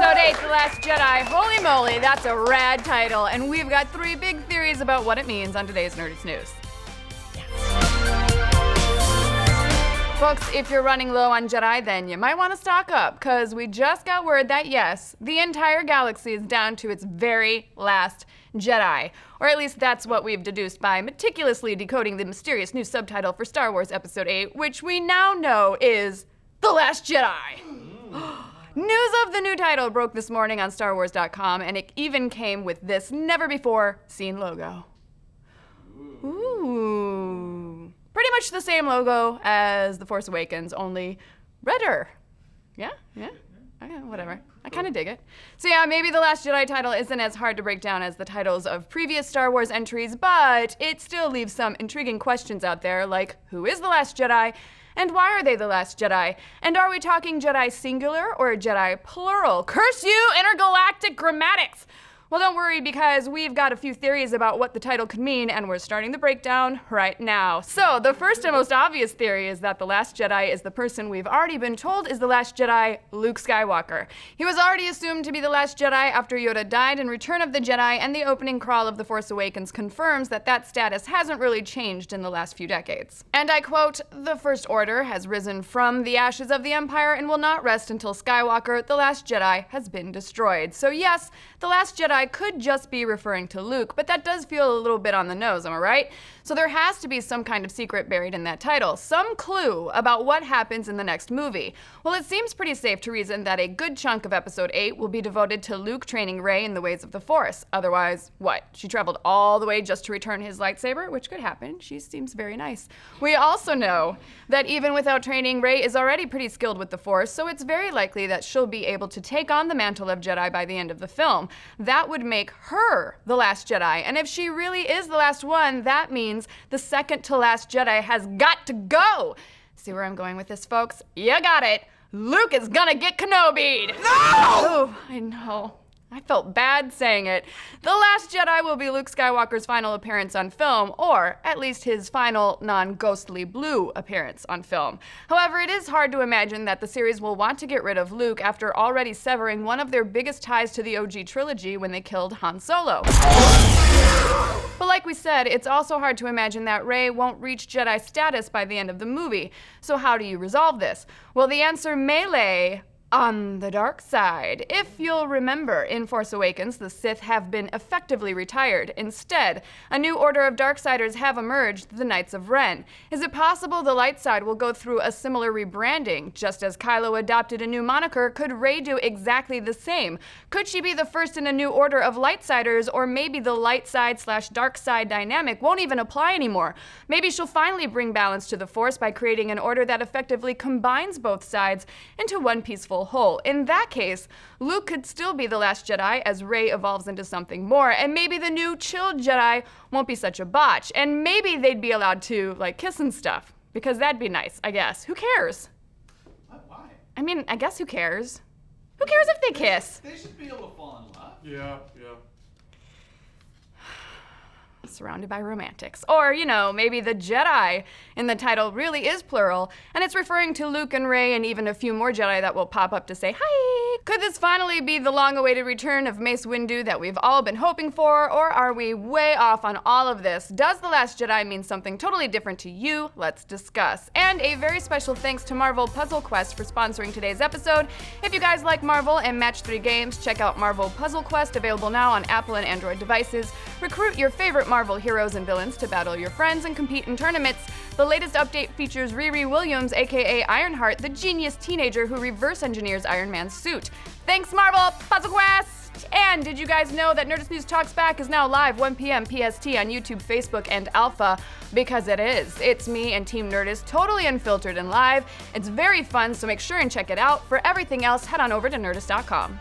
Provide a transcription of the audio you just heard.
Episode 8, The Last Jedi. Holy moly, that's a rad title. And we've got 3 big theories about what it means on today's Nerdist News. Folks, if you're running low on Jedi, then you might want to stock up, because we just got word that, yes, the entire galaxy is down to its very last Jedi. Or at least that's what we've deduced by meticulously decoding the mysterious new subtitle for Star Wars Episode 8, which we now know is The Last Jedi. News of the new title broke this morning on StarWars.com, and it even came with this never-before-seen logo. Ooh. Pretty much the same logo as The Force Awakens, only redder. Yeah? Okay, whatever. I kind of dig it. So yeah, maybe The Last Jedi title isn't as hard to break down as the titles of previous Star Wars entries, but it still leaves some intriguing questions out there, like who is the Last Jedi? And why are they the Last Jedi? And are we talking Jedi singular or Jedi plural? Curse you, intergalactic grammatics! Well, don't worry, because we've got a few theories about what the title could mean, and we're starting the breakdown right now. So, the first and most obvious theory is that the Last Jedi is the person we've already been told is the Last Jedi, Luke Skywalker. He was already assumed to be the Last Jedi after Yoda died in Return of the Jedi, and the opening crawl of The Force Awakens confirms that that status hasn't really changed in the last few decades. And I quote, "The First Order has risen from the ashes of the Empire and will not rest until Skywalker, the Last Jedi, has been destroyed." So yes, the Last Jedi could just be referring to Luke, but that does feel a little bit on the nose, am I right? So there has to be some kind of secret buried in that title, some clue about what happens in the next movie. Well, it seems pretty safe to reason that a good chunk of Episode 8 will be devoted to Luke training Rey in the ways of the Force. Otherwise, what? She traveled all the way just to return his lightsaber, which could happen. She seems very nice. We also know that even without training, Rey is already pretty skilled with the Force, so it's very likely that she'll be able to take on the mantle of Jedi by the end of the film. That would make her the Last Jedi, and if she really is the last one, that means the second to last Jedi has got to go. See where I'm going with this, folks? You got it. Luke is gonna get Kenobi'd. No! Oh, I know. I felt bad saying it. The Last Jedi will be Luke Skywalker's final appearance on film, or at least his final non-ghostly blue appearance on film. However, it is hard to imagine that the series will want to get rid of Luke after already severing one of their biggest ties to the OG trilogy when they killed Han Solo. But like we said, it's also hard to imagine that Rey won't reach Jedi status by the end of the movie. So how do you resolve this? Well, the answer may lay on the dark side. If you'll remember, in Force Awakens, the Sith have been effectively retired. Instead, a new order of Darksiders have emerged, the Knights of Ren. Is it possible the light side will go through a similar rebranding? Just as Kylo adopted a new moniker, could Rey do exactly the same? Could she be the first in a new order of Lightsiders, or maybe the light side / dark side dynamic won't even apply anymore? Maybe she'll finally bring balance to the Force by creating an order that effectively combines both sides into one peaceful whole. In that case, Luke could still be the Last Jedi as Rey evolves into something more, and maybe the new chilled Jedi won't be such a botch, and maybe they'd be allowed to, like, kiss and stuff, because that'd be nice, I guess. Who cares? Why? I mean, I guess who cares? Who cares if they kiss? They should be able to fall in love. Yeah. Surrounded by romantics. Or, you know, maybe the Jedi in the title really is plural, and it's referring to Luke and Rey and even a few more Jedi that will pop up to say hi. Could this finally be the long-awaited return of Mace Windu that we've all been hoping for, or are we way off on all of this? Does The Last Jedi mean something totally different to you? Let's discuss. And a very special thanks to Marvel Puzzle Quest for sponsoring today's episode. If you guys like Marvel and Match 3 games, check out Marvel Puzzle Quest, available now on Apple and Android devices. Recruit your favorite Marvel heroes and villains to battle your friends and compete in tournaments. The latest update features Riri Williams, aka Ironheart, the genius teenager who reverse engineers Iron Man's suit. Thanks, Marvel Puzzle Quest! And did you guys know that Nerdist News Talks Back is now live 1 p.m. PST on YouTube, Facebook, and Alpha? Because it is. It's me and Team Nerdist, totally unfiltered and live. It's very fun, so make sure and check it out. For everything else, head on over to Nerdist.com.